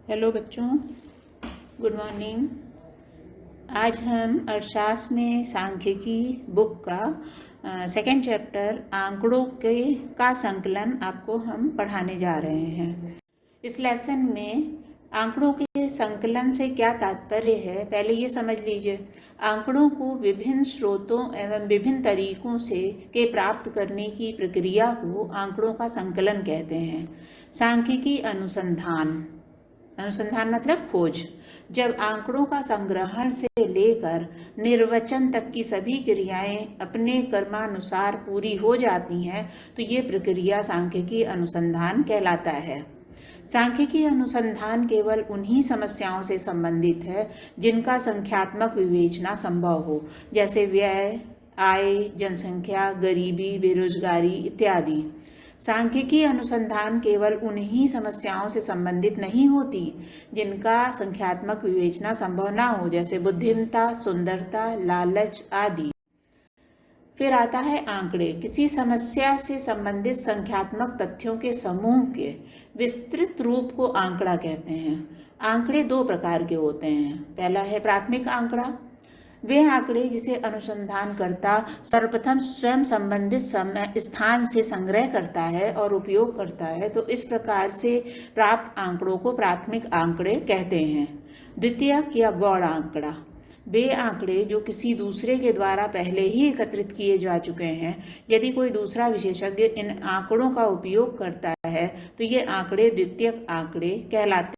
Hello बच्चों, good morning. आज हम अर्थशास्त्र में सांख्यिकी बुक का सेकंड चैप्टर आंकड़ों के का संकलन आपको हम पढ़ाने जा रहे हैं। इस लेसन में आंकड़ों के संकलन से क्या तात्पर्य है, पहले ये समझ लीजिए। आंकड़ों को विभिन्न स्रोतों एवं विभिन्न तरीकों से प्राप्त करने की प्रक्रिया को आंकड़ों का संकलन कहते हैं। सांख्यिकी अनुसंधान मतलब खोज। जब आंकड़ों का संग्रहण से लेकर निर्वचन तक की सभी क्रियाएं अपने क्रमानुसार पूरी हो जाती हैं तो ये प्रक्रिया सांख्यिकी अनुसंधान कहलाता है। सांख्यिकी अनुसंधान केवल उन्हीं समस्याओं से संबंधित है जिनका संख्यात्मक विवेचना संभव हो, जैसे व्यय, आय, जनसंख्या, गरीबी, बेरोजगारी इत्यादि। सांख्यिकी अनुसंधान केवल उन्हीं समस्याओं से संबंधित नहीं होती जिनका संख्यात्मक विवेचना संभव ना हो, जैसे बुद्धिमत्ता, सुंदरता, लालच आदि। फिर आता है आंकड़े। किसी समस्या से संबंधित संख्यात्मक तथ्यों के समूह के विस्तृत रूप को आंकड़ा कहते हैं। आंकड़े दो प्रकार के होते हैं। पहला है प्राथमिक आंकड़ा। वे आंकड़े जिसे अनुसंधानकर्ता सर्वप्रथम स्वयं संबंधित स्थान से संग्रह करता है और उपयोग करता है, तो इस प्रकार से प्राप्त आंकड़ों को प्राथमिक आंकड़े कहते हैं। द्वितीयक या गौण आंकड़ा, वे आंकड़े जो किसी दूसरे के द्वारा पहले ही एकत्रित किए जा चुके हैं। यदि कोई दूसरा विशेषज्ञ इन आंकड़ों का उपयोग करता है तो ये आंकड़े द्वितीयक आंकड़े कहलाते हैं।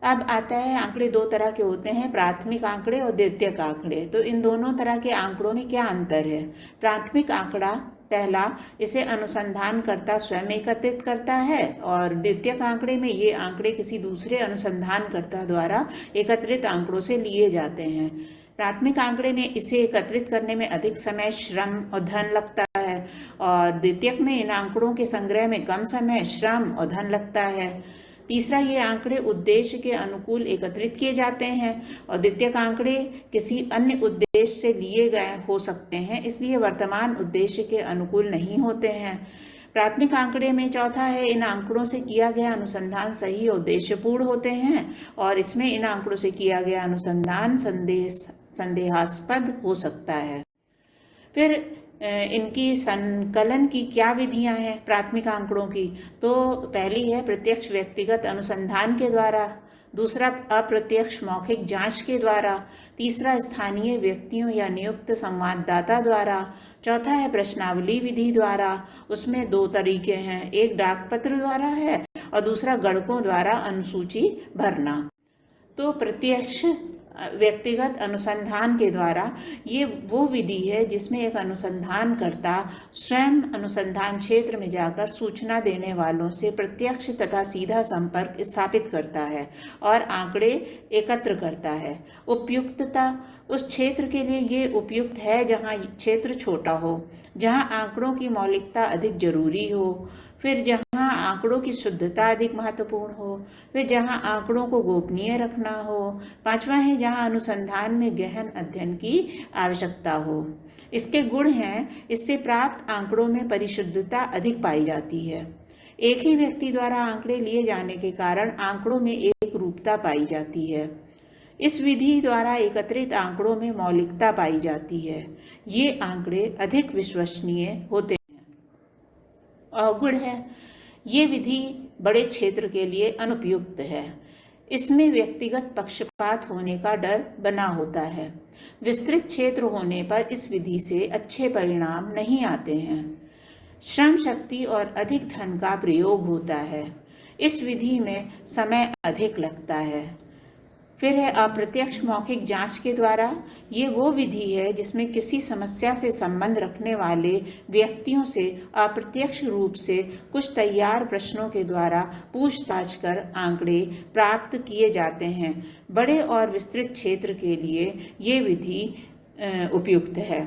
अब आता है आंकड़े दो तरह के होते हैं, प्राथमिक आंकड़े और द्वितीयक आंकड़े। तो इन दोनों तरह के आंकड़ों में क्या अंतर है? प्राथमिक आंकड़ा पहला, इसे अनुसंधानकर्ता स्वयं एकत्रित करता है, और द्वितीयक आंकड़े में ये आंकड़े किसी दूसरे अनुसंधानकर्ता द्वारा एकत्रित आंकड़ों से लिए जाते हैं। प्राथमिक आंकड़े में इसे एकत्रित करने में अधिक समय, श्रम और धन लगता है, और द्वितीयक में इन आंकड़ों के संग्रह में कम समय, श्रम और धन लगता है। तीसरा, ये आंकड़े उद्देश्य के अनुकूल एकत्रित किए जाते हैं, और द्वितीयक आंकड़े किसी अन्य उद्देश्य से लिए गए हो सकते हैं, इसलिए वर्तमान उद्देश्य के अनुकूल नहीं होते हैं। प्राथमिक आंकड़े में चौथा है, इन आंकड़ों से किया गया अनुसंधान सही और उद्देश्यपूर्ण होते हैं, और इसमें इन आंकड़ों से किया गया अनुसंधान संदेहास्पद हो सकता है। फिर इनकी संकलन की क्या विधियां हैं प्राथमिक आंकड़ों की? तो पहली है प्रत्यक्ष व्यक्तिगत अनुसंधान के द्वारा, दूसरा अप्रत्यक्ष मौखिक जांच के द्वारा, तीसरा स्थानीय व्यक्तियों या नियुक्त संवाददाता द्वारा, चौथा है प्रश्नावली विधि द्वारा। उसमें दो तरीके हैं, एक डाकपत्र द्वारा है और दूसरा गणकों द्वारा अनुसूची भरना। तो प्रत्यक्ष व्यक्तिगत अनुसंधान के द्वारा ये वो विधि है जिसमें एक अनुसंधानकर्ता स्वयं अनुसंधान क्षेत्र में जाकर सूचना देने वालों से प्रत्यक्ष तथा सीधा संपर्क स्थापित करता है और आंकड़े एकत्र करता है। उपयुक्तता, उस क्षेत्र के लिए ये उपयुक्त है जहाँ क्षेत्र छोटा हो, जहाँ आंकड़ों की मौलिकता अधिक जरूरी हो, फिर जहाँ आंकड़ों की शुद्धता अधिक महत्वपूर्ण हो, फिर जहाँ आंकड़ों को गोपनीय रखना हो, पांचवा है जहाँ अनुसंधान में गहन अध्ययन की आवश्यकता हो। इसके गुण हैं, इससे प्राप्त आंकड़ों में परिशुद्धता अधिक पाई जाती है। एक ही व्यक्ति द्वारा आंकड़े लिए जाने के कारण आंकड़ों में एक रूपता पाई जाती है। इस विधि द्वारा एकत्रित आंकड़ों में मौलिकता पाई जाती है। ये आंकड़े अधिक विश्वसनीय होते हैं। अवगुण है, ये विधि बड़े क्षेत्र के लिए अनुपयुक्त है। इसमें व्यक्तिगत पक्षपात होने का डर बना होता है। विस्तृत क्षेत्र होने पर इस विधि से अच्छे परिणाम नहीं आते हैं। श्रम शक्ति और अधिक धन का प्रयोग होता है। इस विधि में समय अधिक लगता है। फिर है अप्रत्यक्ष मौखिक जांच के द्वारा। ये वो विधि है जिसमें किसी समस्या से संबंध रखने वाले व्यक्तियों से अप्रत्यक्ष रूप से कुछ तैयार प्रश्नों के द्वारा पूछताछ कर आंकड़े प्राप्त किए जाते हैं। बड़े और विस्तृत क्षेत्र के लिए ये विधि उपयुक्त है।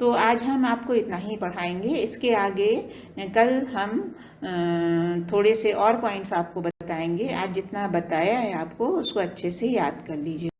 तो आज हम आपको इतना ही पढ़ाएंगे। इसके आगे कल हम थोड़े से और पॉइंट्स आपको बताएंगे। आज जितना बताया है आपको उसको अच्छे से याद कर लीजिए।